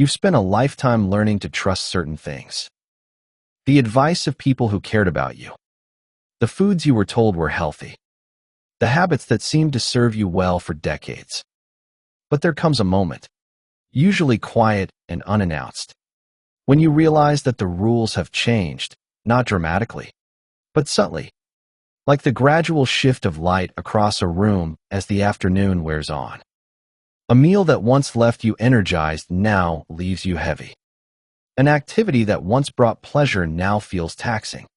You've spent a lifetime learning to trust certain things. The advice of people who cared about you. The foods you were told were healthy. The habits that seemed to serve you well for decades. But there comes a moment, usually quiet and unannounced, when you realize that the rules have changed, not dramatically, but subtly, like the gradual shift of light across a room as the afternoon wears on. A meal that once left you energized now leaves you heavy. An activity that once brought pleasure now feels taxing.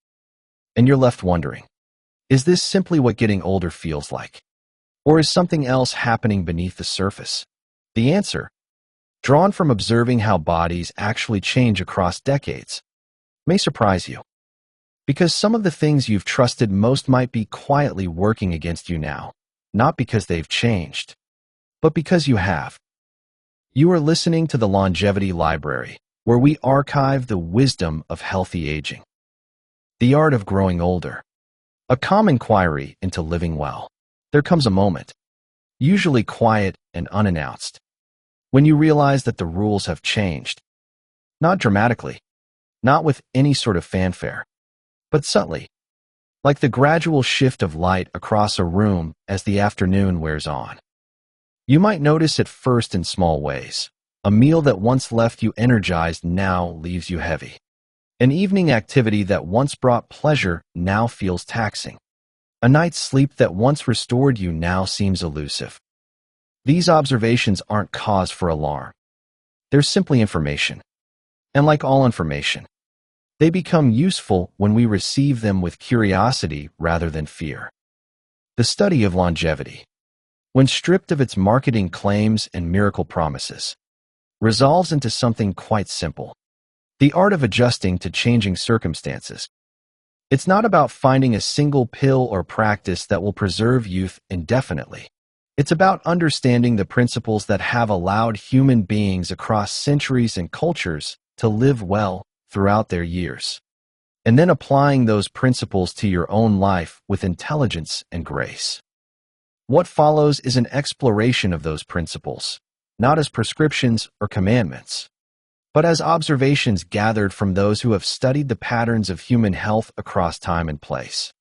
And you're left wondering, is this simply what getting older feels like? Or is something else happening beneath the surface? The answer, drawn from observing how bodies actually change across decades, may surprise you. Because some of the things you've trusted most might be quietly working against you now, not because they've changed, but because you have. You are listening to the Longevity Library, where we archive the wisdom of healthy aging. The art of growing older. A calm inquiry into living well. There comes a moment, usually quiet and unannounced, when you realize that the rules have changed. Not dramatically, not with any sort of fanfare, but subtly, like the gradual shift of light across a room as the afternoon wears on. You might notice it first in small ways. A meal that once left you energized now leaves you heavy. An evening activity that once brought pleasure now feels taxing. A night's sleep that once restored you now seems elusive. These observations aren't cause for alarm. They're simply information. And like all information, they become useful when we receive them with curiosity rather than fear. The study of longevity, when stripped of its marketing claims and miracle promises, resolves into something quite simple. The art of adjusting to changing circumstances. It's not about finding a single pill or practice that will preserve youth indefinitely. It's about understanding the principles that have allowed human beings across centuries and cultures to live well throughout their years, and then applying those principles to your own life with intelligence and grace. What follows is an exploration of those principles, not as prescriptions or commandments, but as observations gathered from those who have studied the patterns of human health across time and place.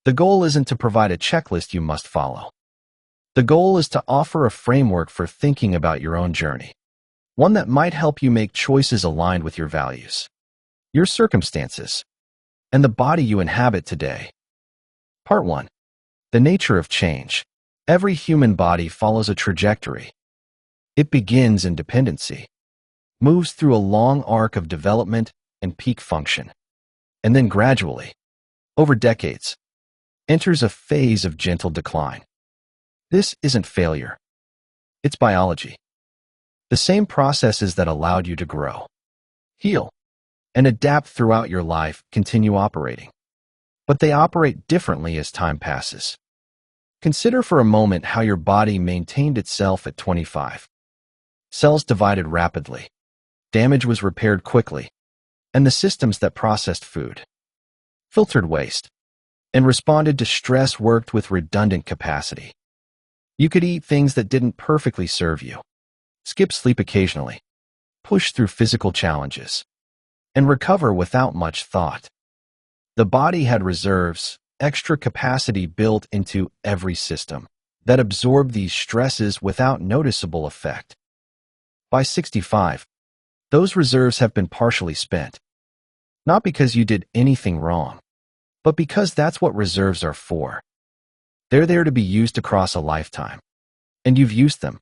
The goal isn't to provide a checklist you must follow. The goal is to offer a framework for thinking about your own journey, one that might help you make choices aligned with your values, your circumstances, and the body you inhabit today. Part 1. The nature of change. Every human body follows a trajectory. It begins in dependency, moves through a long arc of development and peak function, and then gradually, over decades, enters a phase of gentle decline. This isn't failure. It's biology. The same processes that allowed you to grow, heal, and adapt throughout your life continue operating. But they operate differently as time passes. Consider for a moment how your body maintained itself at 25. Cells divided rapidly. Damage was repaired quickly, and the systems that processed food, filtered waste, and responded to stress worked with redundant capacity. You could eat things that didn't perfectly serve you, skip sleep occasionally, push through physical challenges, and recover without much thought. The body had reserves, extra capacity built into every system that absorbed these stresses without noticeable effect. By 65, those reserves have been partially spent. Not because you did anything wrong, but because that's what reserves are for. They're there to be used across a lifetime. And you've used them.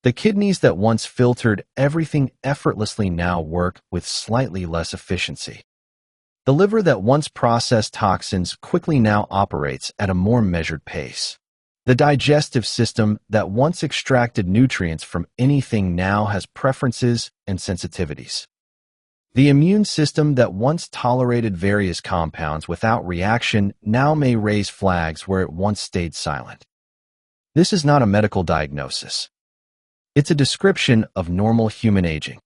The kidneys that once filtered everything effortlessly now work with slightly less efficiency. The liver that once processed toxins quickly now operates at a more measured pace. The digestive system that once extracted nutrients from anything now has preferences and sensitivities. The immune system that once tolerated various compounds without reaction now may raise flags where it once stayed silent. This is not a medical diagnosis. It's a description of normal human aging,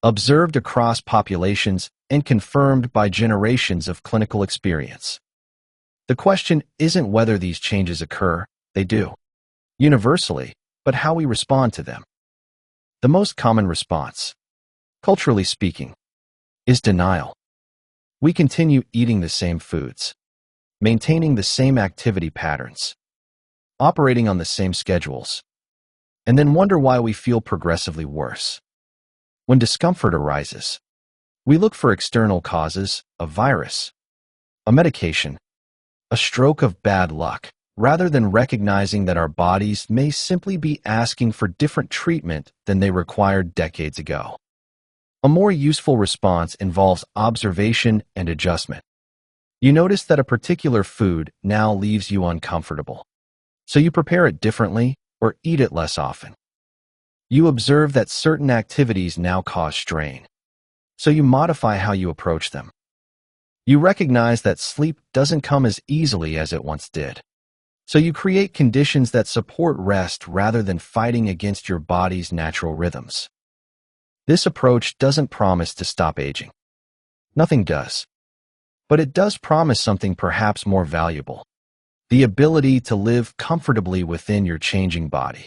observed across populations and confirmed by generations of clinical experience. The question isn't whether these changes occur. They do, universally, but how we respond to them. The most common response, culturally speaking, is denial. We continue eating the same foods, maintaining the same activity patterns, operating on the same schedules, and then wonder why we feel progressively worse. When discomfort arises, we look for external causes, a virus, a medication, a stroke of bad luck, rather than recognizing that our bodies may simply be asking for different treatment than they required decades ago. A more useful response involves observation and adjustment. You notice that a particular food now leaves you uncomfortable, so you prepare it differently or eat it less often. You observe that certain activities now cause strain, so you modify how you approach them. You recognize that sleep doesn't come as easily as it once did, so you create conditions that support rest rather than fighting against your body's natural rhythms. This approach doesn't promise to stop aging. Nothing does. But it does promise something perhaps more valuable: the ability to live comfortably within your changing body,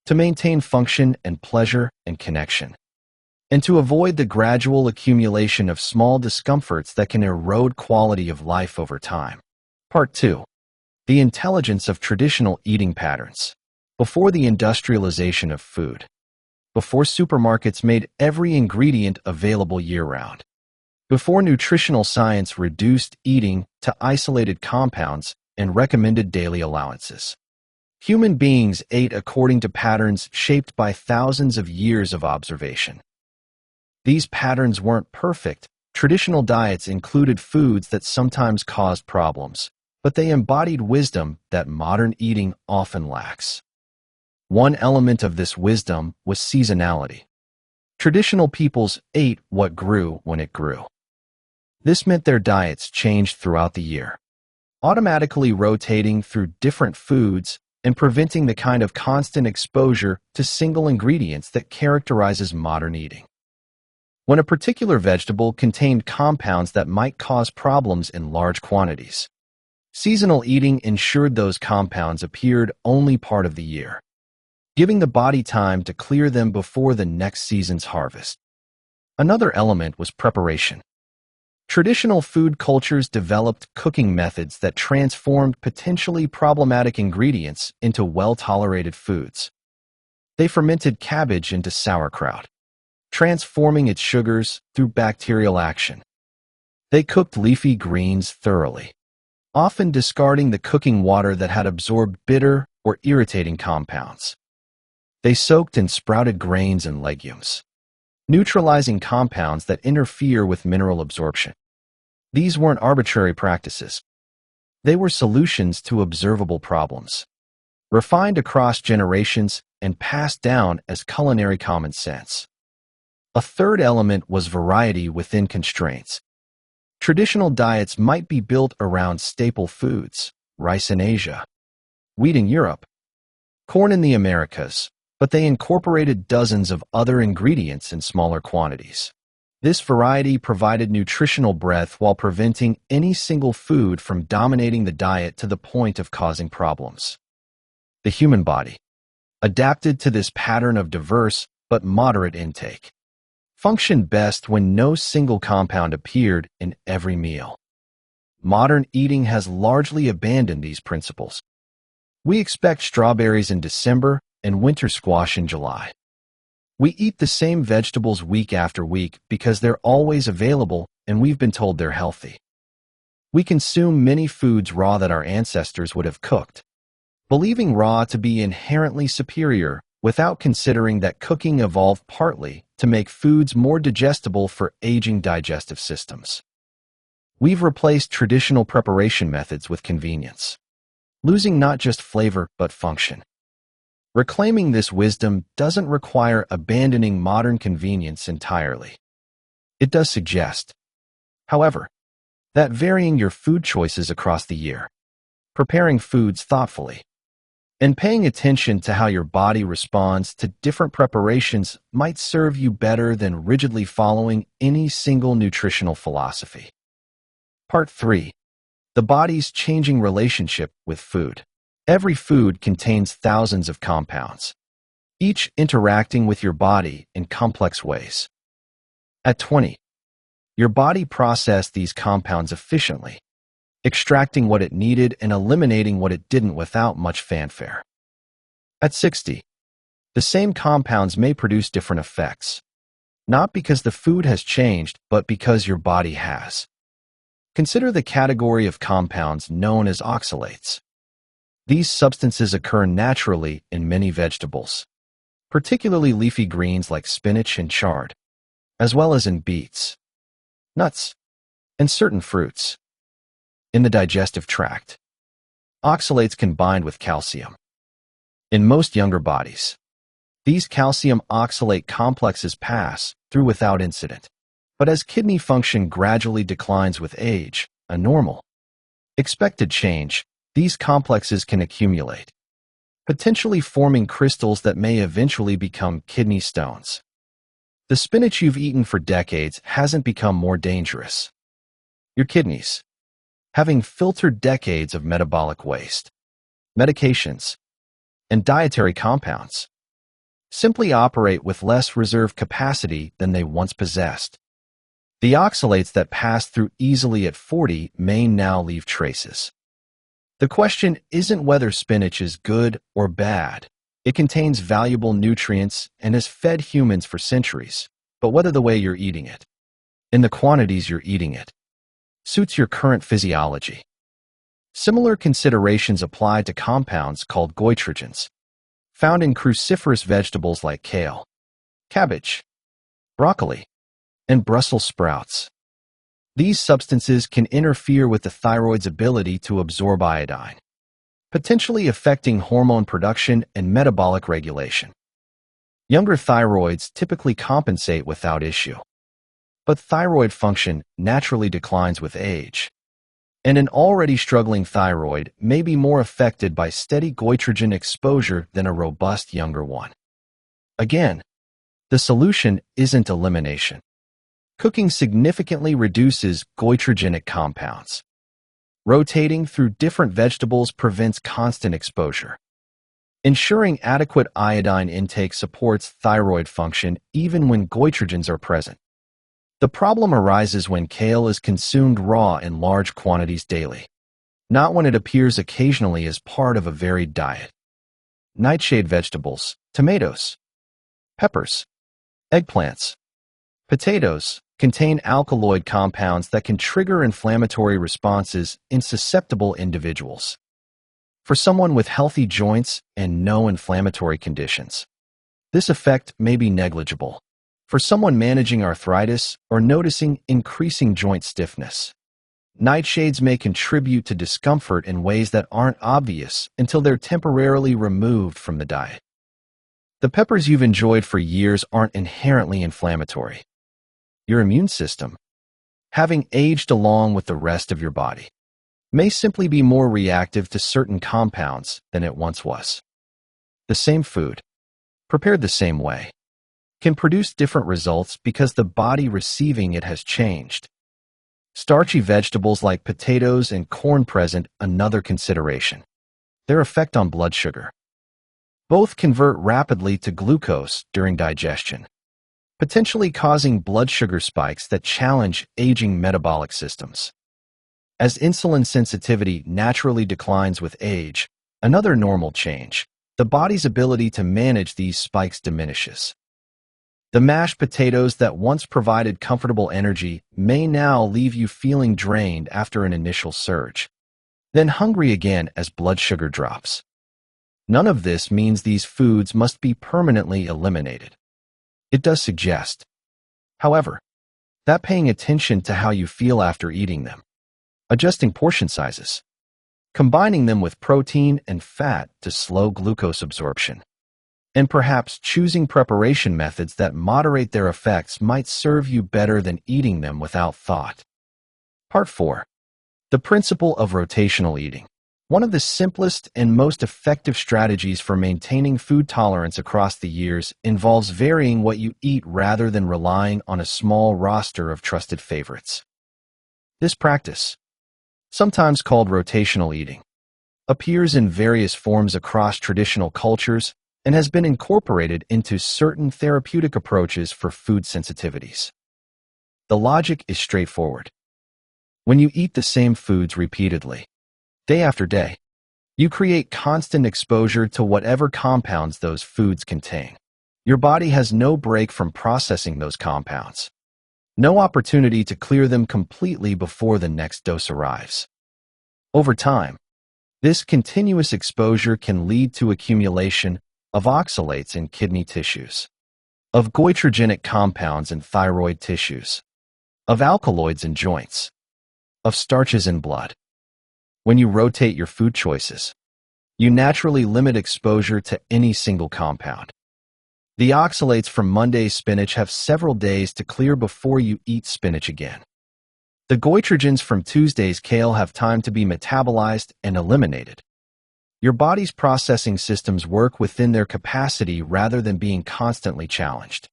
to maintain function and pleasure and connection, and to avoid the gradual accumulation of small discomforts that can erode quality of life over time. Part 2. The intelligence of traditional eating patterns. Before the industrialization of food, before supermarkets made every ingredient available year-round, before nutritional science reduced eating to isolated compounds and recommended daily allowances, human beings ate according to patterns shaped by thousands of years of observation. These patterns weren't perfect. Traditional diets included foods that sometimes caused problems, but they embodied wisdom that modern eating often lacks. One element of this wisdom was seasonality. Traditional peoples ate what grew when it grew. This meant their diets changed throughout the year, automatically rotating through different foods and preventing the kind of constant exposure to single ingredients that characterizes modern eating. When a particular vegetable contained compounds that might cause problems in large quantities, seasonal eating ensured those compounds appeared only part of the year, giving the body time to clear them before the next season's harvest. Another element was preparation. Traditional food cultures developed cooking methods that transformed potentially problematic ingredients into well-tolerated foods. They fermented cabbage into sauerkraut, transforming its sugars through bacterial action. They cooked leafy greens thoroughly, often discarding the cooking water that had absorbed bitter or irritating compounds. They soaked and sprouted grains and legumes, neutralizing compounds that interfere with mineral absorption. These weren't arbitrary practices. They were solutions to observable problems, refined across generations and passed down as culinary common sense. A third element was variety within constraints. Traditional diets might be built around staple foods: rice in Asia, wheat in Europe, corn in the Americas, but they incorporated dozens of other ingredients in smaller quantities. This variety provided nutritional breadth while preventing any single food from dominating the diet to the point of causing problems. The human body, adapted to this pattern of diverse but moderate intake, functioned best when no single compound appeared in every meal. Modern eating has largely abandoned these principles. We expect strawberries in December and winter squash in July. We eat the same vegetables week after week because they're always available and we've been told they're healthy. We consume many foods raw that our ancestors would have cooked, believing raw to be inherently superior without considering that cooking evolved partly to make foods more digestible for aging digestive systems. We've replaced traditional preparation methods with convenience, losing not just flavor but function. Reclaiming this wisdom doesn't require abandoning modern convenience entirely. It does suggest, however, that varying your food choices across the year, preparing foods thoughtfully, and paying attention to how your body responds to different preparations might serve you better than rigidly following any single nutritional philosophy. Part 3. The body's changing relationship with food. Every food contains thousands of compounds. each interacting with your body in complex ways. At 20, your body processed these compounds efficiently, extracting what it needed and eliminating what it didn't without much fanfare. At 60, the same compounds may produce different effects, not because the food has changed, but because your body has. Consider the category of compounds known as oxalates. These substances occur naturally in many vegetables, particularly leafy greens like spinach and chard, as well as in beets, nuts, and certain fruits. In the digestive tract, oxalates can bind with calcium. In most younger bodies, these calcium oxalate complexes pass through without incident. But as kidney function gradually declines with age, a normal, expected change, these complexes can accumulate, potentially forming crystals that may eventually become kidney stones. The spinach you've eaten for decades hasn't become more dangerous. Your kidneys, having filtered decades of metabolic waste, medications, and dietary compounds, simply operate with less reserve capacity than they once possessed. The oxalates that passed through easily at 40 may now leave traces. The question isn't whether spinach is good or bad. It contains valuable nutrients and has fed humans for centuries, but whether the way you're eating it, in the quantities you're eating it, suits your current physiology. Similar considerations apply to compounds called goitrogens, found in cruciferous vegetables like kale, cabbage, broccoli, and Brussels sprouts. These substances can interfere with the thyroid's ability to absorb iodine, potentially affecting hormone production and metabolic regulation. Younger thyroids typically compensate without issue, but thyroid function naturally declines with age, and an already struggling thyroid may be more affected by steady goitrogen exposure than a robust younger one. Again, the solution isn't elimination. Cooking significantly reduces goitrogenic compounds. Rotating through different vegetables prevents constant exposure. Ensuring adequate iodine intake supports thyroid function even when goitrogens are present. The problem arises when kale is consumed raw in large quantities daily, not when it appears occasionally as part of a varied diet. Nightshade vegetables, tomatoes, peppers, eggplants, potatoes, contain alkaloid compounds that can trigger inflammatory responses in susceptible individuals. For someone with healthy joints and no inflammatory conditions, this effect may be negligible. For someone managing arthritis or noticing increasing joint stiffness, nightshades may contribute to discomfort in ways that aren't obvious until they're temporarily removed from the diet. The peppers you've enjoyed for years aren't inherently inflammatory. Your immune system, having aged along with the rest of your body, may simply be more reactive to certain compounds than it once was. The same food, prepared the same way, can produce different results because the body receiving it has changed. Starchy vegetables like potatoes and corn present another consideration: their effect on blood sugar. Both convert rapidly to glucose during digestion, potentially causing blood sugar spikes that challenge aging metabolic systems. As insulin sensitivity naturally declines with age, another normal change, the body's ability to manage these spikes diminishes. The mashed potatoes that once provided comfortable energy may now leave you feeling drained after an initial surge, then hungry again as blood sugar drops. None of this means these foods must be permanently eliminated. It does suggest, however, that paying attention to how you feel after eating them, adjusting portion sizes, combining them with protein and fat to slow glucose absorption, and perhaps choosing preparation methods that moderate their effects might serve you better than eating them without thought. Part 4. The principle of rotational eating. One of the simplest and most effective strategies for maintaining food tolerance across the years involves varying what you eat rather than relying on a small roster of trusted favorites. This practice, sometimes called rotational eating, appears in various forms across traditional cultures and has been incorporated into certain therapeutic approaches for food sensitivities. The logic is straightforward. When you eat the same foods repeatedly, day after day, you create constant exposure to whatever compounds those foods contain. Your body has no break from processing those compounds, no opportunity to clear them completely before the next dose arrives. Over time, this continuous exposure can lead to accumulation of oxalates in kidney tissues, of goitrogenic compounds in thyroid tissues, of alkaloids in joints, of starches in blood. When you rotate your food choices, you naturally limit exposure to any single compound. The oxalates from Monday's spinach have several days to clear before you eat spinach again. The goitrogens from Tuesday's kale have time to be metabolized and eliminated. Your body's processing systems work within their capacity rather than being constantly challenged.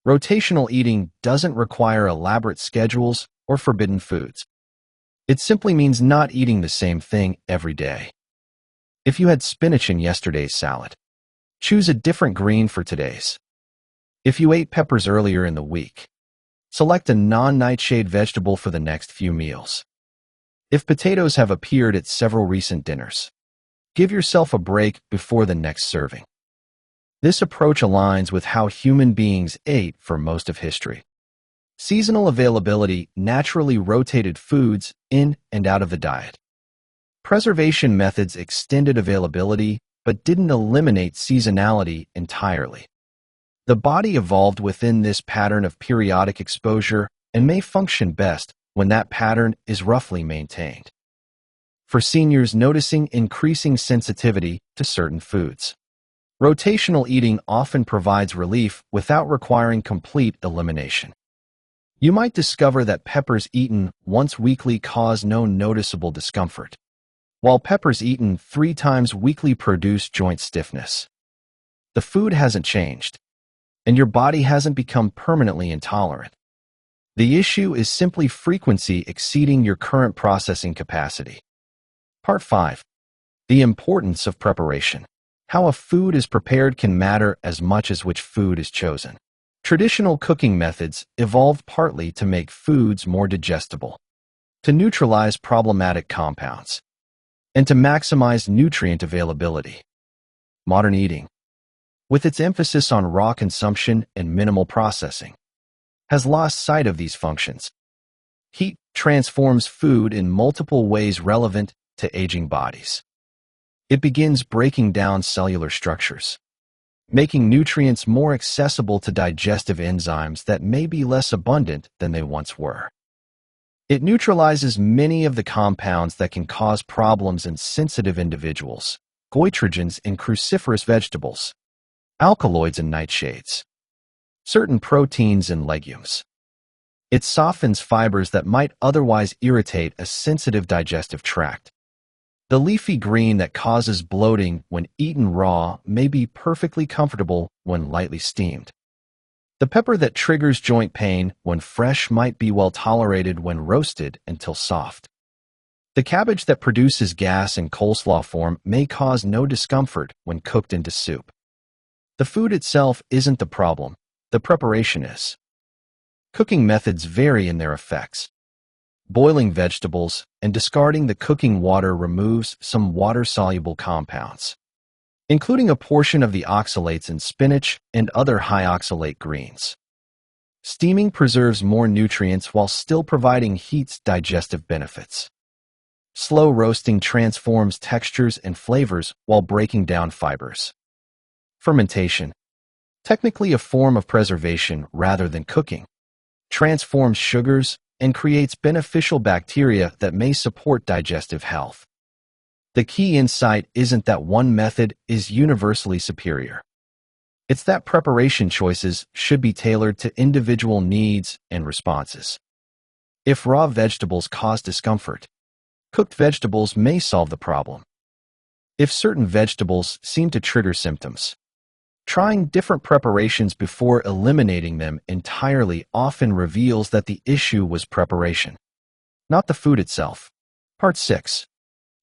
Rotational eating doesn't require elaborate schedules or forbidden foods. It simply means not eating the same thing every day. If you had spinach in yesterday's salad, choose a different green for today's. If you ate peppers earlier in the week, select a non-nightshade vegetable for the next few meals. If potatoes have appeared at several recent dinners, give yourself a break before the next serving. This approach aligns with how human beings ate for most of history. Seasonal availability naturally rotated foods in and out of the diet. Preservation methods extended availability but didn't eliminate seasonality entirely. The body evolved within this pattern of periodic exposure and may function best when that pattern is roughly maintained. For seniors noticing increasing sensitivity to certain foods, rotational eating often provides relief without requiring complete elimination. You might discover that peppers eaten once weekly cause no noticeable discomfort, while peppers eaten 3 times weekly produce joint stiffness. The food hasn't changed, and your body hasn't become permanently intolerant. The issue is simply frequency exceeding your current processing capacity. Part 5. The importance of preparation. How a food is prepared can matter as much as which food is chosen. Traditional cooking methods evolved partly to make foods more digestible, to neutralize problematic compounds, and to maximize nutrient availability. Modern eating, with its emphasis on raw consumption and minimal processing, has lost sight of these functions. Heat transforms food in multiple ways relevant to aging bodies. It begins breaking down cellular structures, making nutrients more accessible to digestive enzymes that may be less abundant than they once were. It neutralizes many of the compounds that can cause problems in sensitive individuals, goitrogens in cruciferous vegetables, alkaloids in nightshades, certain proteins in legumes. It softens fibers that might otherwise irritate a sensitive digestive tract. The leafy green that causes bloating when eaten raw may be perfectly comfortable when lightly steamed. The pepper that triggers joint pain when fresh might be well tolerated when roasted until soft. The cabbage that produces gas in coleslaw form may cause no discomfort when cooked into soup. The food itself isn't the problem, the preparation is. Cooking methods vary in their effects. Boiling vegetables and discarding the cooking water removes some water-soluble compounds, including a portion of the oxalates in spinach and other high-oxalate greens. Steaming preserves more nutrients while still providing heat's digestive benefits. Slow roasting transforms textures and flavors while breaking down fibers. Fermentation, technically a form of preservation rather than cooking, transforms sugars and creates beneficial bacteria that may support digestive health. The key insight isn't that one method is universally superior. It's that preparation choices should be tailored to individual needs and responses. If raw vegetables cause discomfort, cooked vegetables may solve the problem. If certain vegetables seem to trigger symptoms, trying different preparations before eliminating them entirely often reveals that the issue was preparation, not the food itself. Part 6.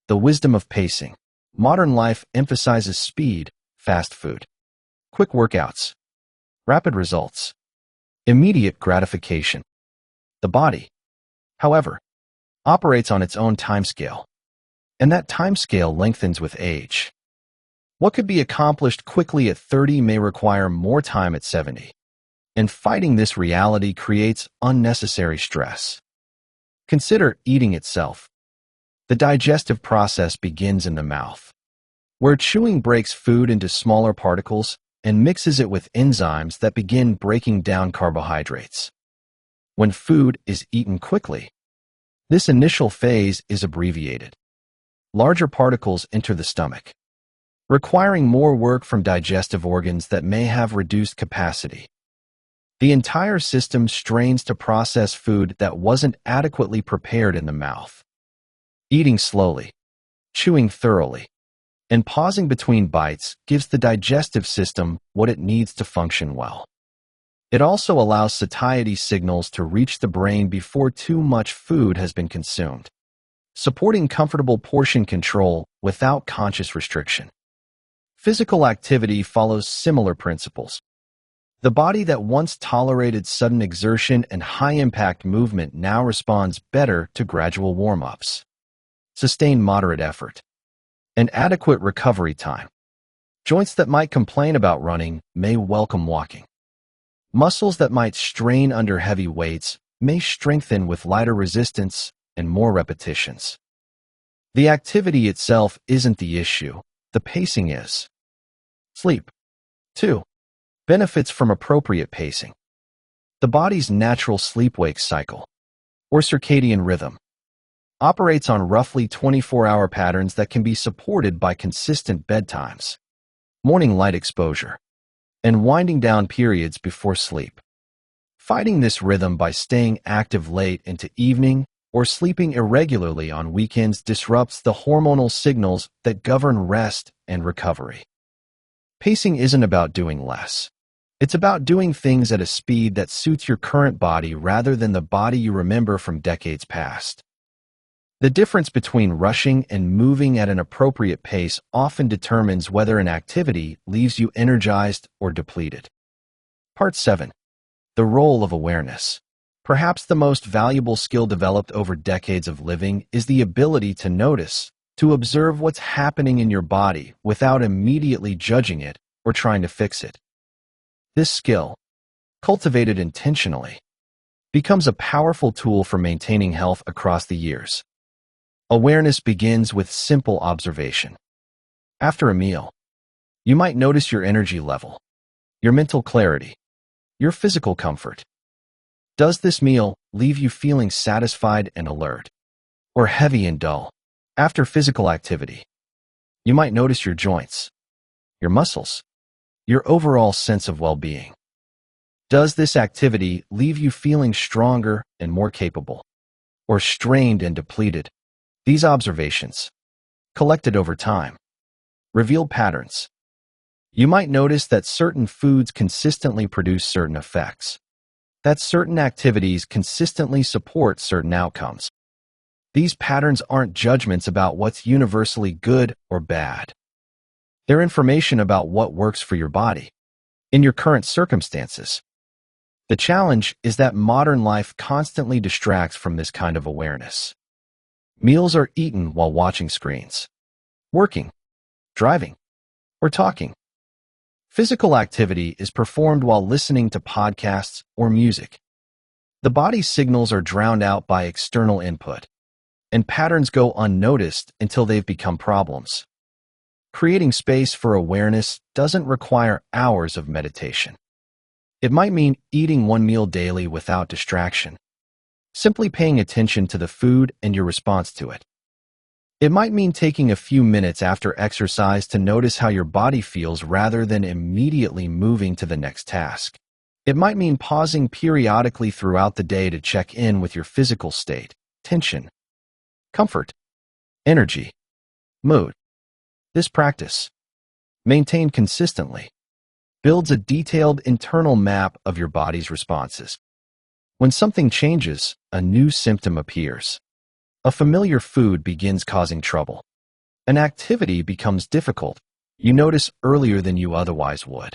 The wisdom of pacing. Modern life emphasizes speed, fast food, quick workouts, rapid results, immediate gratification. The body, however, operates on its own timescale, and that timescale lengthens with age. What could be accomplished quickly at 30 may require more time at 70, and fighting this reality creates unnecessary stress. Consider eating itself. The digestive process begins in the mouth, where chewing breaks food into smaller particles and mixes it with enzymes that begin breaking down carbohydrates. When food is eaten quickly, this initial phase is abbreviated. Larger particles enter the stomach, requiring more work from digestive organs that may have reduced capacity. The entire system strains to process food that wasn't adequately prepared in the mouth. Eating slowly, chewing thoroughly, and pausing between bites gives the digestive system what it needs to function well. It also allows satiety signals to reach the brain before too much food has been consumed, supporting comfortable portion control without conscious restriction. Physical activity follows similar principles. The body that once tolerated sudden exertion and high-impact movement now responds better to gradual warm-ups, sustained moderate effort, and adequate recovery time. Joints that might complain about running may welcome walking. Muscles that might strain under heavy weights may strengthen with lighter resistance and more repetitions. The activity itself isn't the issue, the pacing is. Sleep, too, benefits from appropriate pacing. The body's natural sleep-wake cycle, or circadian rhythm, operates on roughly 24-hour patterns that can be supported by consistent bedtimes, morning light exposure, and winding down periods before sleep. Fighting this rhythm by staying active late into evening or sleeping irregularly on weekends disrupts the hormonal signals that govern rest and recovery. Pacing isn't about doing less. It's about doing things at a speed that suits your current body rather than the body you remember from decades past. The difference between rushing and moving at an appropriate pace often determines whether an activity leaves you energized or depleted. Part 7. The role of awareness. Perhaps the most valuable skill developed over decades of living is the ability to notice, to observe what's happening in your body without immediately judging it or trying to fix it. This skill, cultivated intentionally, becomes a powerful tool for maintaining health across the years. Awareness begins with simple observation. After a meal, you might notice your energy level, your mental clarity, your physical comfort. Does this meal leave you feeling satisfied and alert, or heavy and dull? After physical activity, you might notice your joints, your muscles, your overall sense of well-being. Does this activity leave you feeling stronger and more capable, or strained and depleted? These observations, collected over time, reveal patterns. You might notice that certain foods consistently produce certain effects, that certain activities consistently support certain outcomes. These patterns aren't judgments about what's universally good or bad. They're information about what works for your body, in your current circumstances. The challenge is that modern life constantly distracts from this kind of awareness. Meals are eaten while watching screens, working, driving, or talking. Physical activity is performed while listening to podcasts or music. The body's signals are drowned out by external input, and patterns go unnoticed until they've become problems. Creating space for awareness doesn't require hours of meditation. It might mean eating one meal daily without distraction, simply paying attention to the food and your response to it. It might mean taking a few minutes after exercise to notice how your body feels rather than immediately moving to the next task. It might mean pausing periodically throughout the day to check in with your physical state, tension, comfort, energy, mood. This practice, maintained consistently, builds a detailed internal map of your body's responses. When something changes, a new symptom appears. A familiar food begins causing trouble. An activity becomes difficult, You notice earlier than you otherwise would.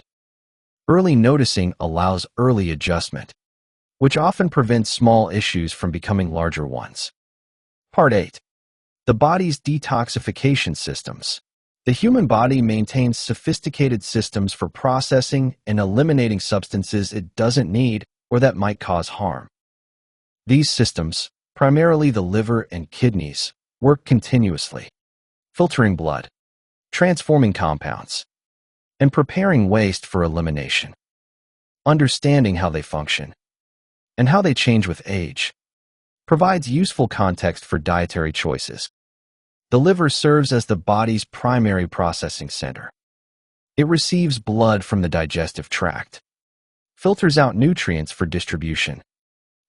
Early noticing allows early adjustment, which often prevents small issues from becoming larger ones. Part 8. The body's detoxification systems. The human body maintains sophisticated systems for processing and eliminating substances it doesn't need or that might cause harm. These systems, primarily the liver and kidneys, work continuously, filtering blood, transforming compounds, and preparing waste for elimination. Understanding how they function and how they change with age provides useful context for dietary choices. The liver serves as the body's primary processing center. It receives blood from the digestive tract, filters out nutrients for distribution,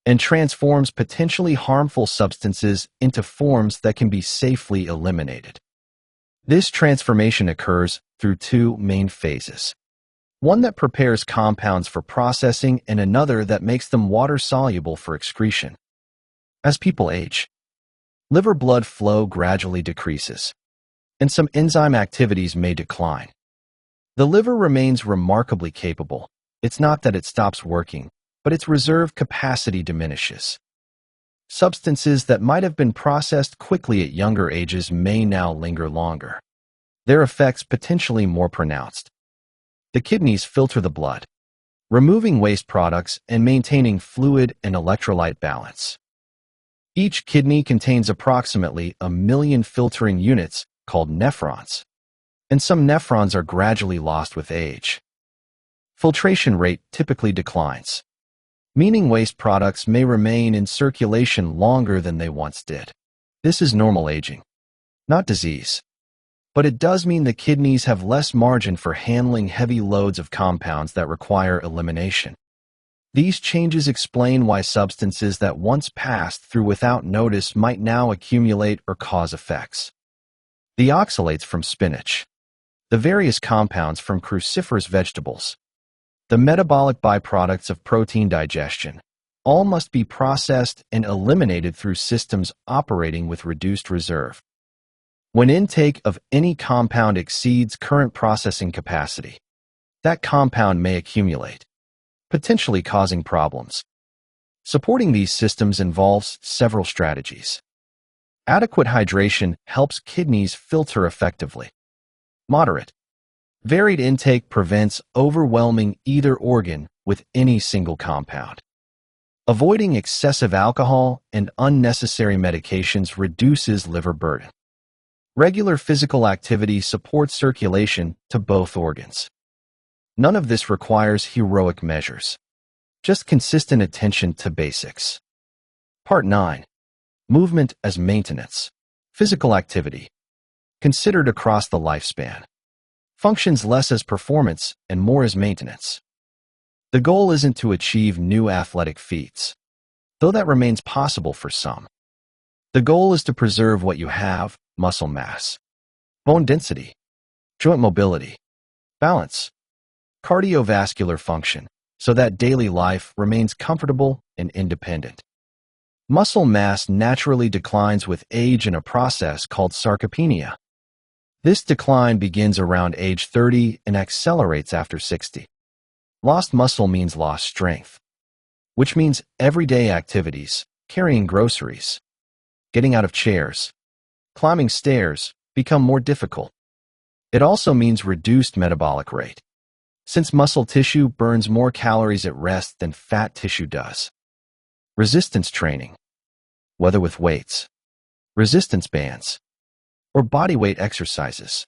and transforms potentially harmful substances into forms that can be safely eliminated. This transformation occurs through two main phases. One that prepares compounds for processing and another that makes them water-soluble for excretion. As people age, liver blood flow gradually decreases, and some enzyme activities may decline. The liver remains remarkably capable. It's not that it stops working, but its reserve capacity diminishes. Substances that might have been processed quickly at younger ages may now linger longer, their effects potentially more pronounced. The kidneys filter the blood, removing waste products and maintaining fluid and electrolyte balance. Each kidney contains approximately 1 million filtering units called nephrons, and some nephrons are gradually lost with age. Filtration rate typically declines, meaning waste products may remain in circulation longer than they once did. This is normal aging, not disease. But it does mean the kidneys have less margin for handling heavy loads of compounds that require elimination. These changes explain why substances that once passed through without notice might now accumulate or cause effects. The oxalates from spinach, the various compounds from cruciferous vegetables, the metabolic byproducts of protein digestion, all must be processed and eliminated through systems operating with reduced reserve. When intake of any compound exceeds current processing capacity, that compound may accumulate, potentially causing problems. Supporting these systems involves several strategies. Adequate hydration helps kidneys filter effectively. Moderate, varied intake prevents overwhelming either organ with any single compound. Avoiding excessive alcohol and unnecessary medications reduces liver burden. Regular physical activity supports circulation to both organs. None of this requires heroic measures, just consistent attention to basics. Part 9. Movement as maintenance. Physical activity, considered across the lifespan, functions less as performance and more as maintenance. The goal isn't to achieve new athletic feats, though that remains possible for some. The goal is to preserve what you have: muscle mass, bone density, joint mobility, balance, cardiovascular function, so that daily life remains comfortable and independent. Muscle mass naturally declines with age in a process called sarcopenia. This decline begins around age 30 and accelerates after 60. Lost muscle means lost strength, which means everyday activities, carrying groceries, getting out of chairs, climbing stairs, become more difficult. It also means reduced metabolic rate, since muscle tissue burns more calories at rest than fat tissue does. Resistance training, whether with weights, resistance bands, or bodyweight exercises,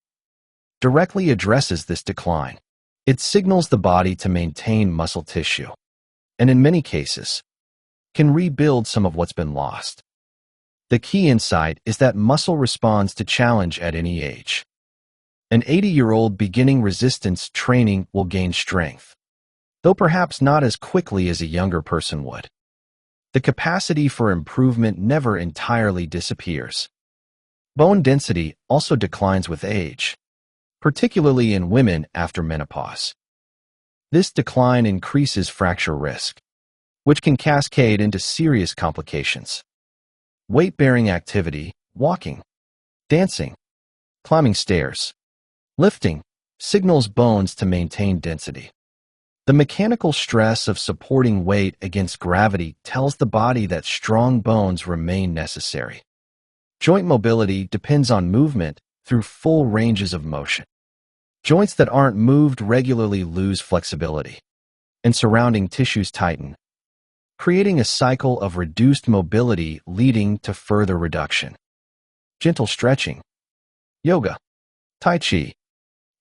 directly addresses this decline. It signals the body to maintain muscle tissue, and in many cases, can rebuild some of what's been lost. The key insight is that muscle responds to challenge at any age. An 80-year-old beginning resistance training will gain strength, though perhaps not as quickly as a younger person would. The capacity for improvement never entirely disappears. Bone density also declines with age, particularly in women after menopause. This decline increases fracture risk, which can cascade into serious complications. Weight-bearing activity, walking, dancing, climbing stairs, lifting, signals bones to maintain density. The mechanical stress of supporting weight against gravity tells the body that strong bones remain necessary. Joint mobility depends on movement through full ranges of motion. Joints that aren't moved regularly lose flexibility, and surrounding tissues tighten, creating a cycle of reduced mobility leading to further reduction. Gentle stretching, yoga, tai chi,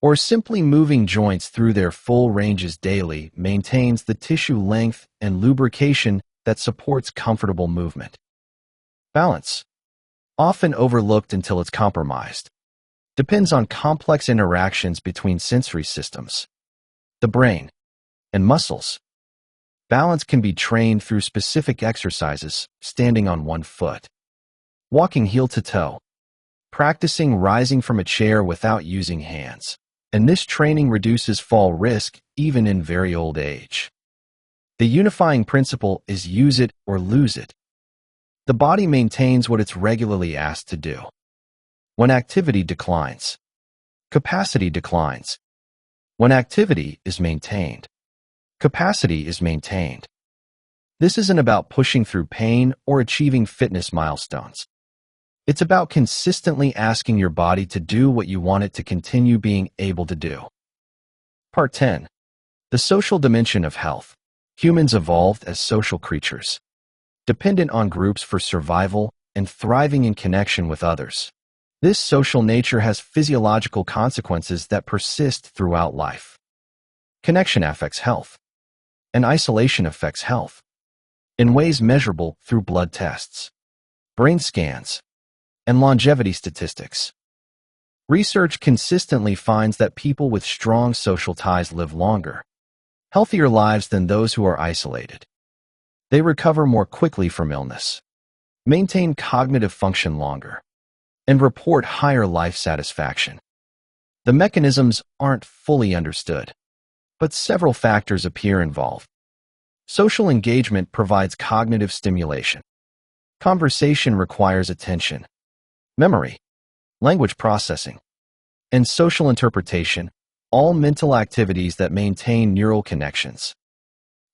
or simply moving joints through their full ranges daily maintains the tissue length and lubrication that supports comfortable movement. Balance, often overlooked until it's compromised, depends on complex interactions between sensory systems, the brain, and muscles. Balance can be trained through specific exercises, standing on one foot, walking heel to toe, practicing rising from a chair without using hands. And this training reduces fall risk even in very old age. The unifying principle is use it or lose it. The body maintains what it's regularly asked to do. When activity declines, capacity declines. When activity is maintained, capacity is maintained. This isn't about pushing through pain or achieving fitness milestones. It's about consistently asking your body to do what you want it to continue being able to do. Part 10. The social dimension of health. Humans evolved as social creatures, dependent on groups for survival and thriving in connection with others. This social nature has physiological consequences that persist throughout life. Connection affects health, and isolation affects health in ways measurable through blood tests, brain scans, and longevity statistics. Research consistently finds that people with strong social ties live longer, healthier lives than those who are isolated. They recover more quickly from illness, maintain cognitive function longer, and report higher life satisfaction. The mechanisms aren't fully understood, but several factors appear involved. Social engagement provides cognitive stimulation. Conversation requires attention, memory, language processing, and social interpretation, all mental activities that maintain neural connections.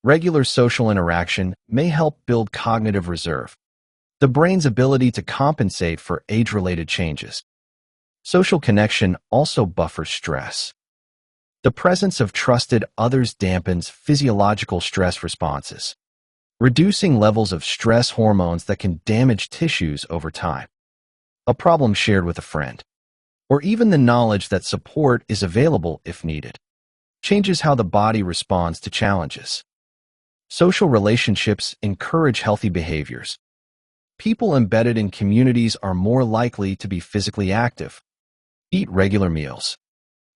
Regular social interaction may help build cognitive reserve, the brain's ability to compensate for age-related changes. Social connection also buffers stress. The presence of trusted others dampens physiological stress responses, reducing levels of stress hormones that can damage tissues over time. A problem shared with a friend, or even the knowledge that support is available if needed, changes how the body responds to challenges. Social relationships encourage healthy behaviors. People embedded in communities are more likely to be physically active, eat regular meals,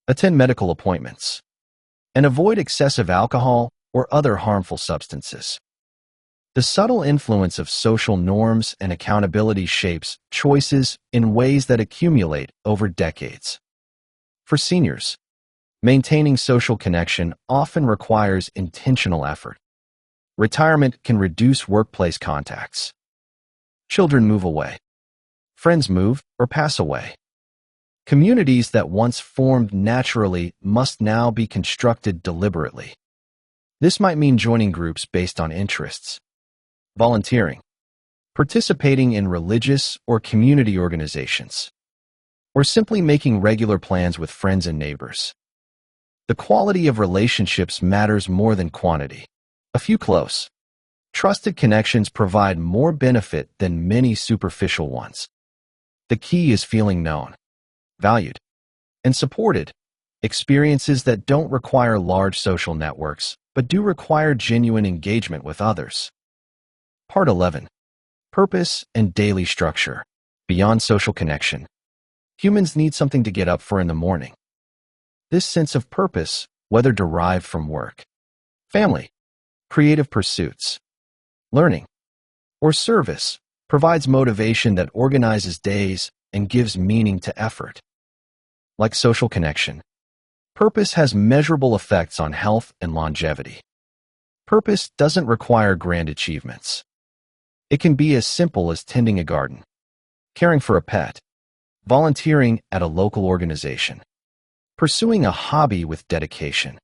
attend medical appointments, and avoid excessive alcohol or other harmful substances. The subtle influence of social norms and accountability shapes choices in ways that accumulate over decades. For seniors, maintaining social connection often requires intentional effort. Retirement can reduce workplace contacts. Children move away. Friends move or pass away. Communities that once formed naturally must now be constructed deliberately. This might mean joining groups based on interests, volunteering, participating in religious or community organizations, or simply making regular plans with friends and neighbors. The quality of relationships matters more than quantity. A few close, trusted connections provide more benefit than many superficial ones. The key is feeling known, valued, and supported. Experiences that don't require large social networks, but do require genuine engagement with others. Part 11. Purpose and daily structure. Beyond social connection, humans need something to get up for in the morning. This sense of purpose, whether derived from work, family, creative pursuits, learning, or service, provides motivation that organizes days and gives meaning to effort. Like social connection, purpose has measurable effects on health and longevity. Purpose doesn't require grand achievements. It can be as simple as tending a garden, caring for a pet, volunteering at a local organization, pursuing a hobby with dedication,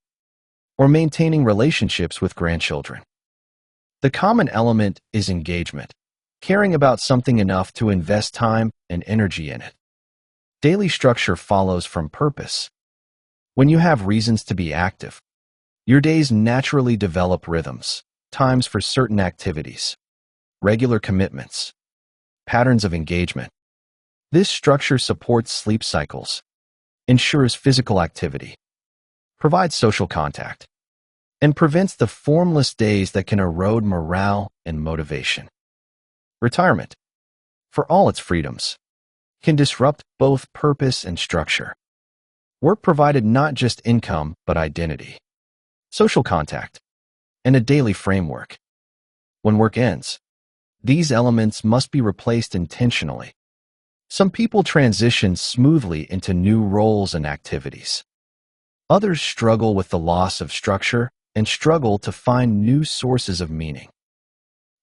or maintaining relationships with grandchildren. The common element is engagement, caring about something enough to invest time and energy in it. Daily structure follows from purpose. When you have reasons to be active, your days naturally develop rhythms, times for certain activities, regular commitments, patterns of engagement. This structure supports sleep cycles, ensures physical activity, provides social contact, and prevents the formless days that can erode morale and motivation. Retirement, for all its freedoms, can disrupt both purpose and structure. Work provided not just income, but identity, social contact, and a daily framework. When work ends, these elements must be replaced intentionally. Some people transition smoothly into new roles and activities. Others struggle with the loss of structure and struggle to find new sources of meaning.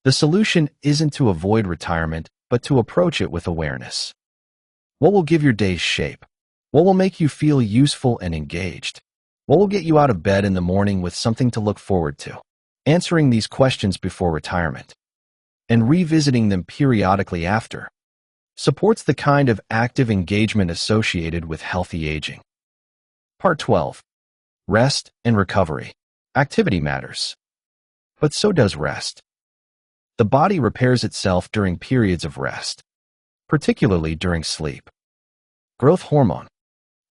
The solution isn't to avoid retirement, but to approach it with awareness. What will give your days shape? What will make you feel useful and engaged? What will get you out of bed in the morning with something to look forward to? Answering these questions before retirement and revisiting them periodically after supports the kind of active engagement associated with healthy aging. Part 12. Rest and recovery. Activity matters, but so does rest. The body repairs itself during periods of rest, particularly during sleep. Growth hormone,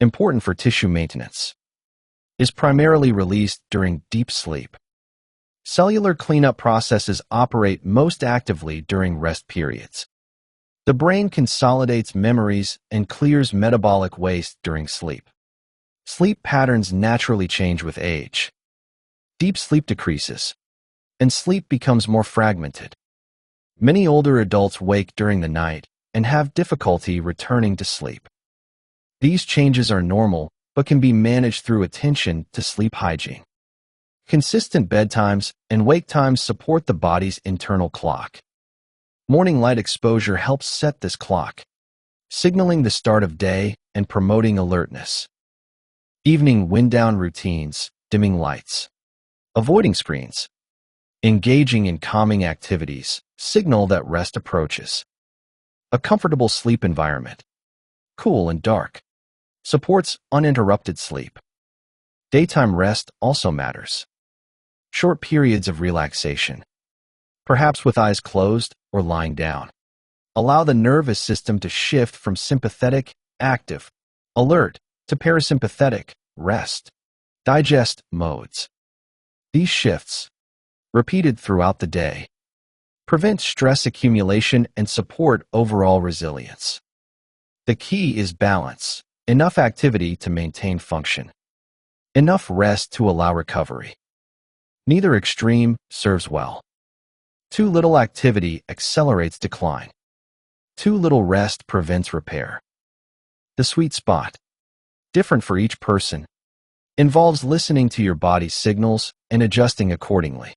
important for tissue maintenance, is primarily released during deep sleep. Cellular cleanup processes operate most actively during rest periods. The brain consolidates memories and clears metabolic waste during sleep. Sleep patterns naturally change with age. Deep sleep decreases, and sleep becomes more fragmented. Many older adults wake during the night and have difficulty returning to sleep. These changes are normal, but can be managed through attention to sleep hygiene. Consistent bedtimes and wake times support the body's internal clock. Morning light exposure helps set this clock, signaling the start of day and promoting alertness. Evening wind-down routines, dimming lights, avoiding screens, engaging in calming activities signal that rest approaches. A comfortable sleep environment, cool and dark, supports uninterrupted sleep. Daytime rest also matters. Short periods of relaxation, perhaps with eyes closed or lying down, allow the nervous system to shift from sympathetic, active, alert, to parasympathetic, rest, digest modes. These shifts, repeated throughout the day, prevent stress accumulation and support overall resilience. The key is balance, enough activity to maintain function, enough rest to allow recovery. Neither extreme serves well. Too little activity accelerates decline. Too little rest prevents repair. The sweet spot, different for each person, involves listening to your body's signals and adjusting accordingly.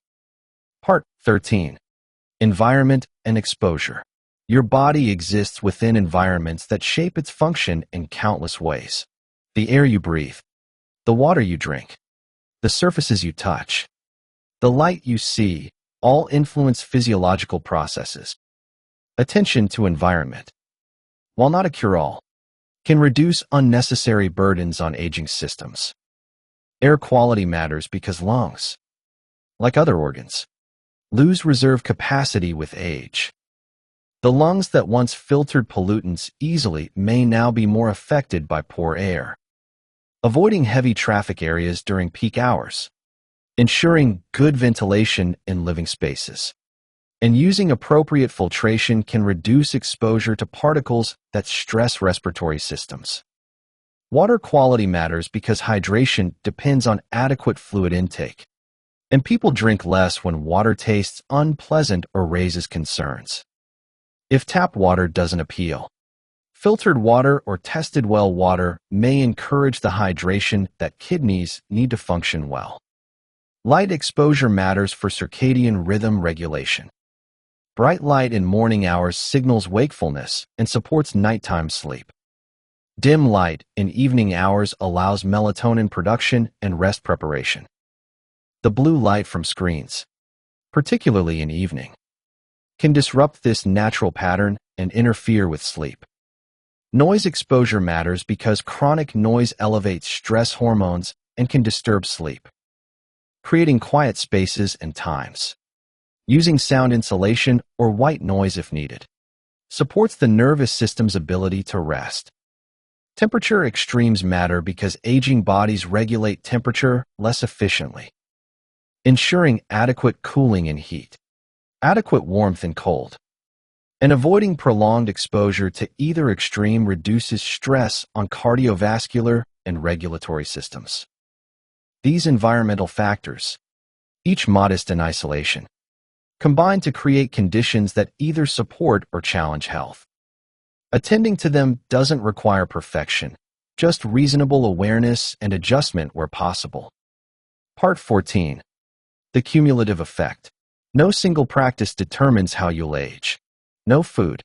Part 13. Environment and exposure. Your body exists within environments that shape its function in countless ways. The air you breathe, the water you drink, the surfaces you touch, the light you see, all influence physiological processes. Attention to environment, while not a cure-all, can reduce unnecessary burdens on aging systems. Air quality matters because lungs, like other organs, lose reserve capacity with age. The lungs that once filtered pollutants easily may now be more affected by poor air. Avoiding heavy traffic areas during peak hours, ensuring good ventilation in living spaces, and using appropriate filtration can reduce exposure to particles that stress respiratory systems. Water quality matters because hydration depends on adequate fluid intake, and people drink less when water tastes unpleasant or raises concerns. If tap water doesn't appeal, filtered water or tested well water may encourage the hydration that kidneys need to function well. Light exposure matters for circadian rhythm regulation. Bright light in morning hours signals wakefulness and supports nighttime sleep. Dim light in evening hours allows melatonin production and rest preparation. The blue light from screens, particularly in evening, can disrupt this natural pattern and interfere with sleep. Noise exposure matters because chronic noise elevates stress hormones and can disturb sleep. Creating quiet spaces and times, using sound insulation or white noise if needed, supports the nervous system's ability to rest. Temperature extremes matter because aging bodies regulate temperature less efficiently. Ensuring adequate cooling and heat, adequate warmth and cold, and avoiding prolonged exposure to either extreme reduces stress on cardiovascular and regulatory systems. These environmental factors, each modest in isolation, combine to create conditions that either support or challenge health. Attending to them doesn't require perfection, just reasonable awareness and adjustment where possible. Part 14. The cumulative effect. No single practice determines how you'll age. No food,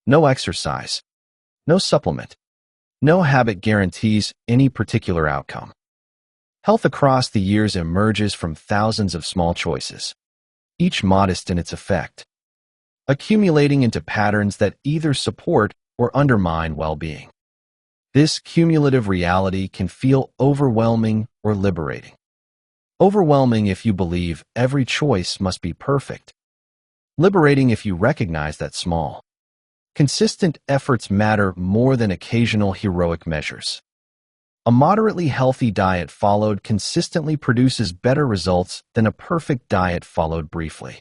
no exercise, no supplement, no habit guarantees any particular outcome. Health across the years emerges from thousands of small choices, each modest in its effect, accumulating into patterns that either support or undermine well-being. This cumulative reality can feel overwhelming or liberating. Overwhelming if you believe every choice must be perfect. Liberating if you recognize that small, consistent efforts matter more than occasional heroic measures. A moderately healthy diet followed consistently produces better results than a perfect diet followed briefly.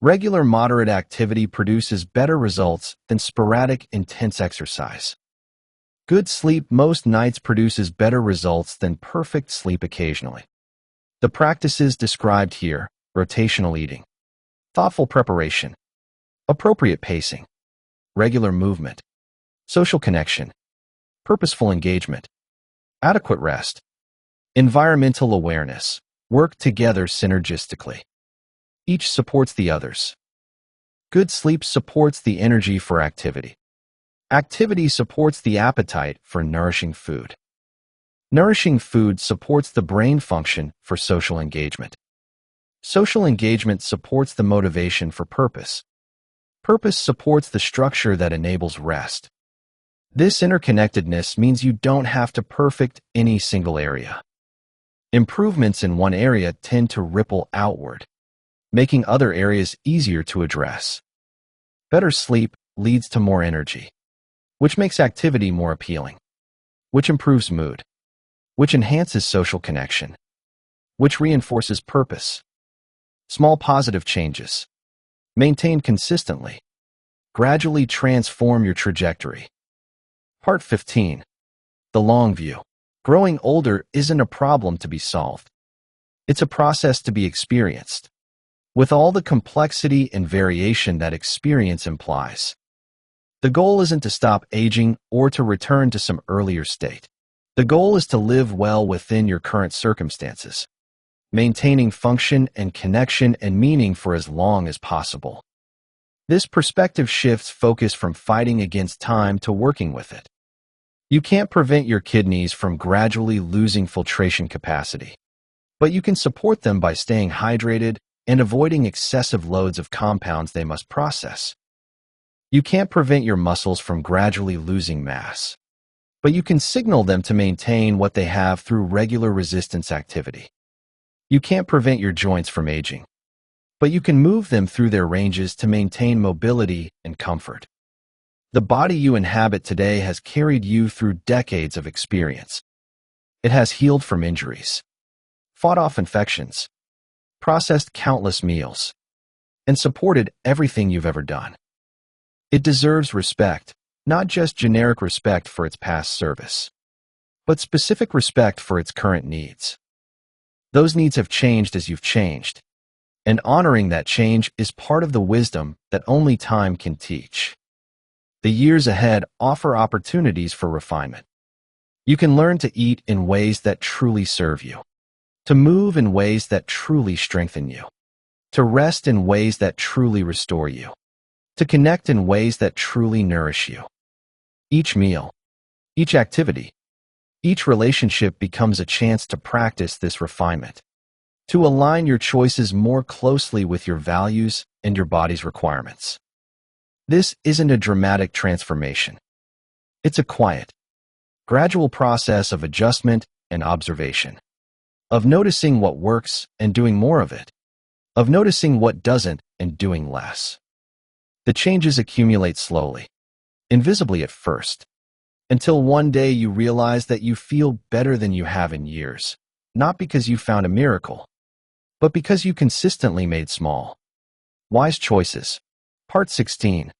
Regular moderate activity produces better results than sporadic intense exercise. Good sleep most nights produces better results than perfect sleep occasionally. The practices described here, rotational eating, thoughtful preparation, appropriate pacing, regular movement, social connection, purposeful engagement, adequate rest, environmental awareness, work together synergistically. Each supports the others. Good sleep supports the energy for activity. Activity supports the appetite for nourishing food. Nourishing food supports the brain function for social engagement. Social engagement supports the motivation for purpose. Purpose supports the structure that enables rest. This interconnectedness means you don't have to perfect any single area. Improvements in one area tend to ripple outward, making other areas easier to address. Better sleep leads to more energy, which makes activity more appealing, which improves mood, which enhances social connection, which reinforces purpose. Small positive changes, maintained consistently, gradually transform your trajectory. Part 15. The long view. Growing older isn't a problem to be solved. It's a process to be experienced, with all the complexity and variation that experience implies. The goal isn't to stop aging or to return to some earlier state. The goal is to live well within your current circumstances, maintaining function and connection and meaning for as long as possible. This perspective shifts focus from fighting against time to working with it. You can't prevent your kidneys from gradually losing filtration capacity, but you can support them by staying hydrated and avoiding excessive loads of compounds they must process. You can't prevent your muscles from gradually losing mass, but you can signal them to maintain what they have through regular resistance activity. You can't prevent your joints from aging, but you can move them through their ranges to maintain mobility and comfort. The body you inhabit today has carried you through decades of experience. It has healed from injuries, fought off infections, processed countless meals, and supported everything you've ever done. It deserves respect, not just generic respect for its past service, but specific respect for its current needs. Those needs have changed as you've changed, and honoring that change is part of the wisdom that only time can teach. The years ahead offer opportunities for refinement. You can learn to eat in ways that truly serve you, to move in ways that truly strengthen you, to rest in ways that truly restore you, to connect in ways that truly nourish you. Each meal, Each activity, each relationship becomes a chance to practice this refinement, to align your choices more closely with your values and your body's requirements. This isn't a dramatic transformation. It's a quiet, gradual process of adjustment and observation, of noticing what works and doing more of it, of noticing what doesn't and doing less. The changes accumulate slowly, invisibly at first, until one day you realize that you feel better than you have in years, not because you found a miracle, but because you consistently made small, wise choices. Part 16.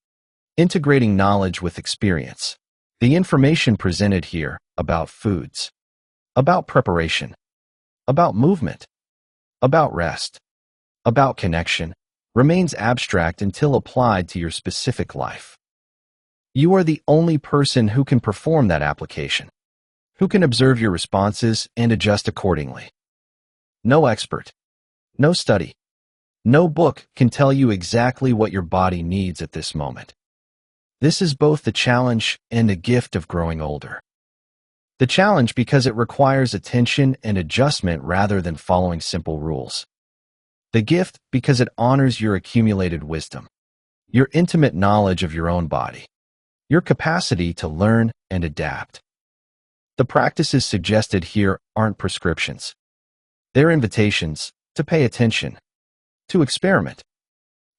Integrating knowledge with experience. The information presented here about foods, about preparation, about movement, about rest, about connection, remains abstract until applied to your specific life. You are the only person who can perform that application, who can observe your responses and adjust accordingly. No expert, no study, no book can tell you exactly what your body needs at this moment. This is both the challenge and the gift of growing older. The challenge because it requires attention and adjustment rather than following simple rules. The gift because it honors your accumulated wisdom, your intimate knowledge of your own body, your capacity to learn and adapt. The practices suggested here aren't prescriptions. They're invitations to pay attention, to experiment,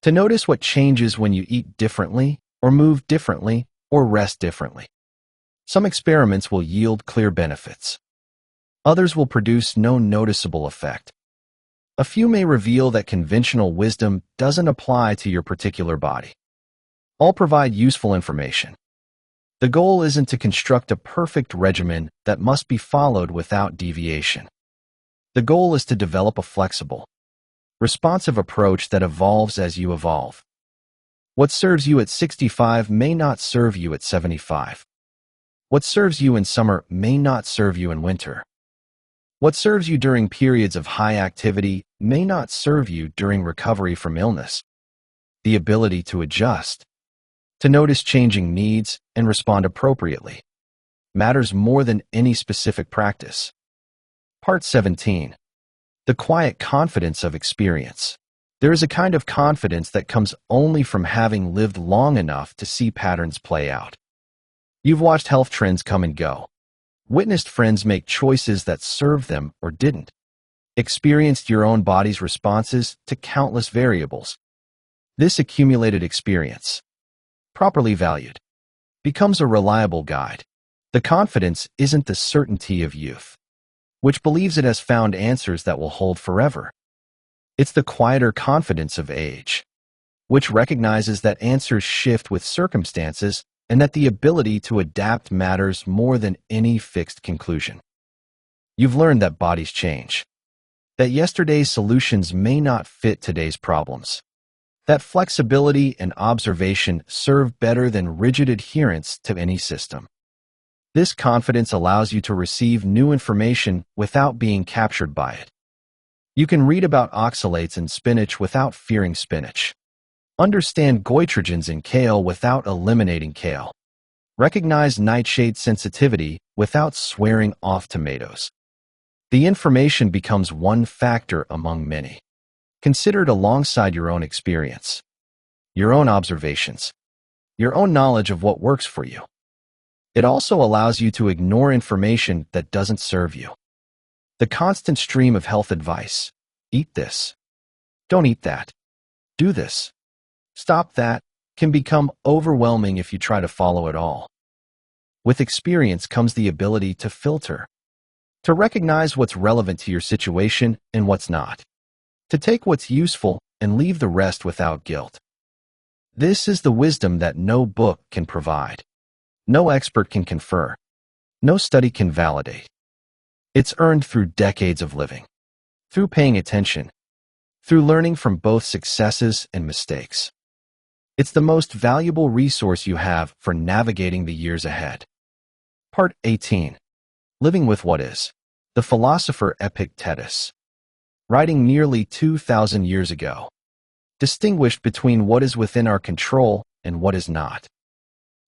to notice what changes when you eat differently, or move differently, or rest differently. Some experiments will yield clear benefits. Others will produce no noticeable effect. A few may reveal that conventional wisdom doesn't apply to your particular body. All provide useful information. The goal isn't to construct a perfect regimen that must be followed without deviation. The goal is to develop a flexible, responsive approach that evolves as you evolve. What serves you at 65 may not serve you at 75. What serves you in summer may not serve you in winter. What serves you during periods of high activity may not serve you during recovery from illness. The ability to adjust, to notice changing needs and respond appropriately, matters more than any specific practice. Part 17. The quiet confidence of experience. There is a kind of confidence that comes only from having lived long enough to see patterns play out. You've watched health trends come and go, witnessed friends make choices that served them or didn't, experienced your own body's responses to countless variables. This accumulated experience, properly valued, becomes a reliable guide. The confidence isn't the certainty of youth, which believes it has found answers that will hold forever. It's the quieter confidence of age, which recognizes that answers shift with circumstances and that the ability to adapt matters more than any fixed conclusion. You've learned that bodies change, that yesterday's solutions may not fit today's problems, that flexibility and observation serve better than rigid adherence to any system. This confidence allows you to receive new information without being captured by it. You can read about oxalates in spinach without fearing spinach. Understand goitrogens in kale without eliminating kale. Recognize nightshade sensitivity without swearing off tomatoes. The information becomes one factor among many, considered alongside your own experience, your own observations, your own knowledge of what works for you. It also allows you to ignore information that doesn't serve you. The constant stream of health advice, eat this, don't eat that, do this, stop that, can become overwhelming if you try to follow it all. With experience comes the ability to filter, to recognize what's relevant to your situation and what's not, to take what's useful and leave the rest without guilt. This is the wisdom that no book can provide, no expert can confer, no study can validate. It's earned through decades of living, through paying attention, through learning from both successes and mistakes. It's the most valuable resource you have for navigating the years ahead. Part 18. Living with what is. The philosopher Epictetus, writing nearly 2,000 years ago, distinguished between what is within our control and what is not.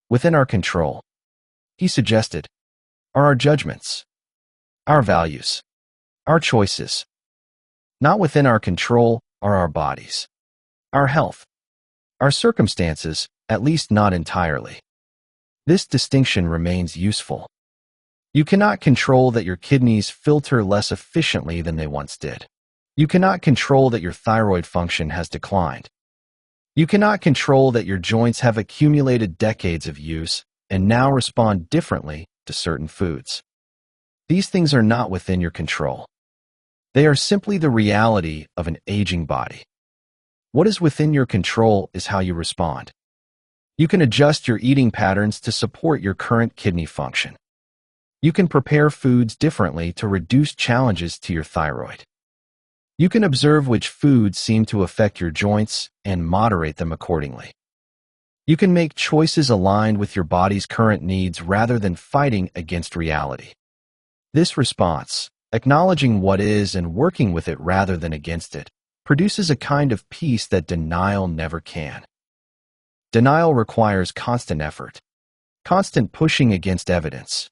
Within our control, he suggested, are our judgments, our values, our choices. Not within our control are our bodies, our health, our circumstances, at least not entirely. This distinction remains useful. You cannot control that your kidneys filter less efficiently than they once did. You cannot control that your thyroid function has declined. You cannot control that your joints have accumulated decades of use and now respond differently to certain foods. These things are not within your control. They are simply the reality of an aging body. What is within your control is how you respond. You can adjust your eating patterns to support your current kidney function. You can prepare foods differently to reduce challenges to your thyroid. You can observe which foods seem to affect your joints and moderate them accordingly. You can make choices aligned with your body's current needs rather than fighting against reality. This response, acknowledging what is and working with it rather than against it, produces a kind of peace that denial never can. Denial requires constant effort, constant pushing against evidence,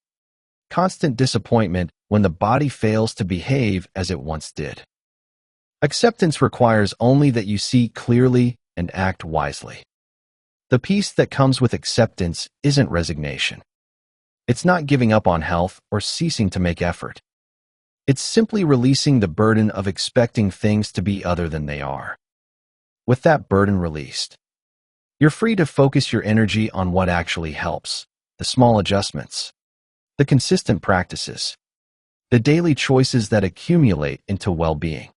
constant disappointment when the body fails to behave as it once did. Acceptance requires only that you see clearly and act wisely. The peace that comes with acceptance isn't resignation. It's not giving up on health or ceasing to make effort. It's simply releasing the burden of expecting things to be other than they are. With that burden released, you're free to focus your energy on what actually helps, the small adjustments, the consistent practices, the daily choices that accumulate into well-being.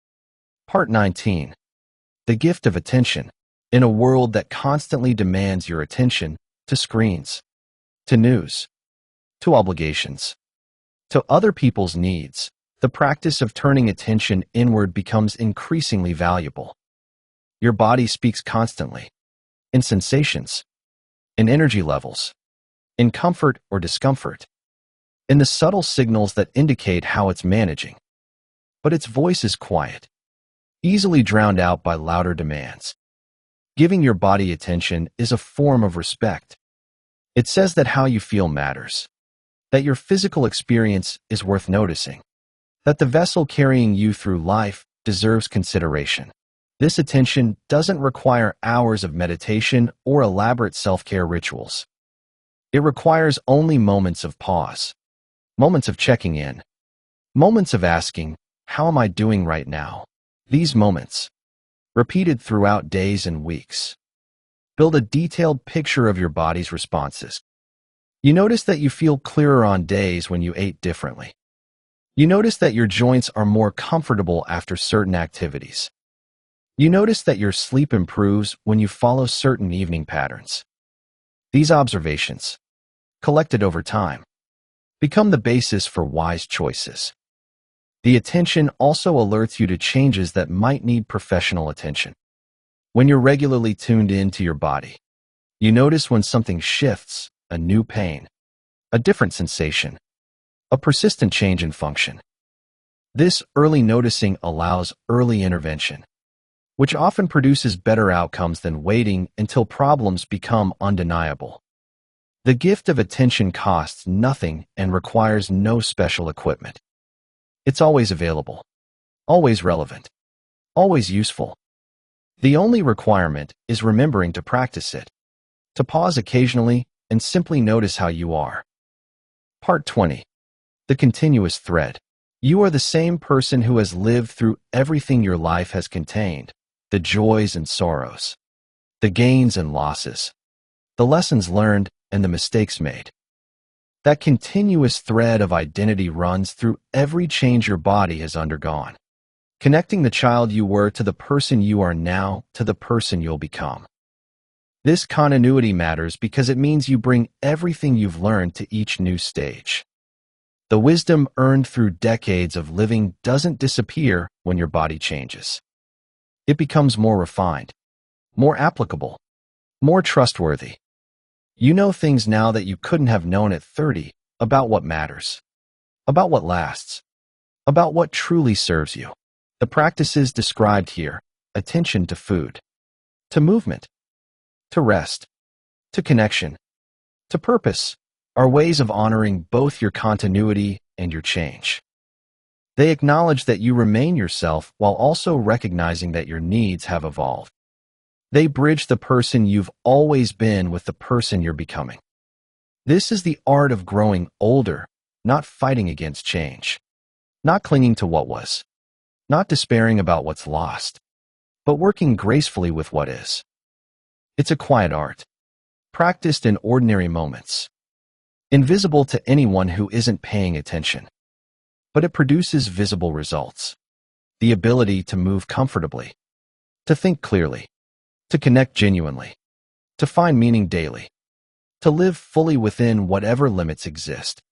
Part 19. The gift of attention. In a world that constantly demands your attention, to screens, to news, to obligations, to other people's needs, the practice of turning attention inward becomes increasingly valuable. Your body speaks constantly, in sensations, in energy levels, in comfort or discomfort, in the subtle signals that indicate how it's managing. But its voice is quiet, easily drowned out by louder demands. Giving your body attention is a form of respect. It says that how you feel matters, that your physical experience is worth noticing, that the vessel carrying you through life deserves consideration. This attention doesn't require hours of meditation or elaborate self-care rituals. It requires only moments of pause, moments of checking in, moments of asking, how am I doing right now? These moments, repeated throughout days and weeks, build a detailed picture of your body's responses. You notice that you feel clearer on days when you ate differently. You notice that your joints are more comfortable after certain activities. You notice that your sleep improves when you follow certain evening patterns. These observations, collected over time, become the basis for wise choices. The attention also alerts you to changes that might need professional attention. When you're regularly tuned in to your body, you notice when something shifts, a new pain, a different sensation, a persistent change in function. This early noticing allows early intervention, which often produces better outcomes than waiting until problems become undeniable. The gift of attention costs nothing and requires no special equipment. It's always available, always relevant, always useful. The only requirement is remembering to practice it, to pause occasionally and simply notice how you are. Part 20. The continuous thread. You are the same person who has lived through everything your life has contained, the joys and sorrows, the gains and losses, the lessons learned and the mistakes made. That continuous thread of identity runs through every change your body has undergone, connecting the child you were to the person you are now to the person you'll become. This continuity matters because it means you bring everything you've learned to each new stage. The wisdom earned through decades of living doesn't disappear when your body changes. It becomes more refined, more applicable, more trustworthy. You know things now that you couldn't have known at 30 about what matters, about what lasts, about what truly serves you. The practices described here, attention to food, to movement, to rest, to connection, to purpose, are ways of honoring both your continuity and your change. They acknowledge that you remain yourself while also recognizing that your needs have evolved. They bridge the person you've always been with the person you're becoming. This is the art of growing older, not fighting against change, not clinging to what was, not despairing about what's lost, but working gracefully with what is. It's a quiet art, practiced in ordinary moments, invisible to anyone who isn't paying attention. But it produces visible results. The ability to move comfortably, to think clearly, to connect genuinely, to find meaning daily, to live fully within whatever limits exist.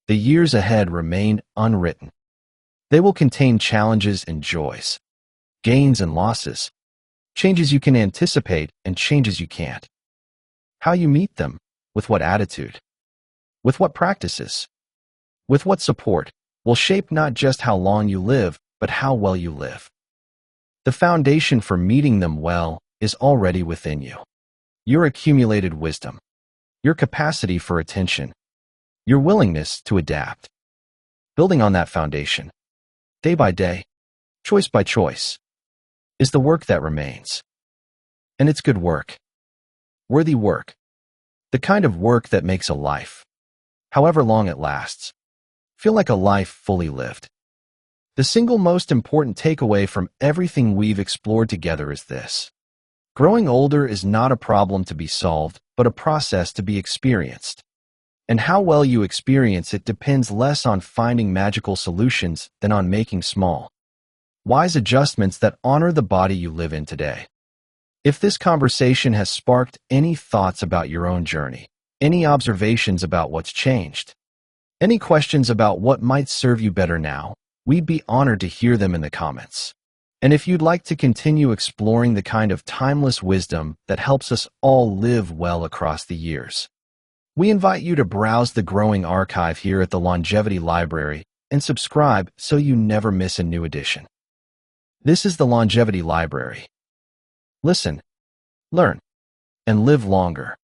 The years ahead remain unwritten. They will contain challenges and joys, gains and losses, changes you can anticipate and changes you can't. How you meet them, with what attitude, with what practices, with what support, will shape not just how long you live, but how well you live. The foundation for meeting them well is already within you. Your accumulated wisdom, your capacity for attention, your willingness to adapt. Building on that foundation, day by day, choice by choice, is the work that remains. And it's good work. Worthy work. The kind of work that makes a life, however long it lasts, feel like a life fully lived. The single most important takeaway from everything we've explored together is this. Growing older is not a problem to be solved, but a process to be experienced. And how well you experience it depends less on finding magical solutions than on making small, wise adjustments that honor the body you live in today. If this conversation has sparked any thoughts about your own journey, any observations about what's changed, any questions about what might serve you better now, we'd be honored to hear them in the comments. And if you'd like to continue exploring the kind of timeless wisdom that helps us all live well across the years, we invite you to browse the growing archive here at the Longevity Library and subscribe so you never miss a new edition. This is the Longevity Library. Listen, learn, and live longer.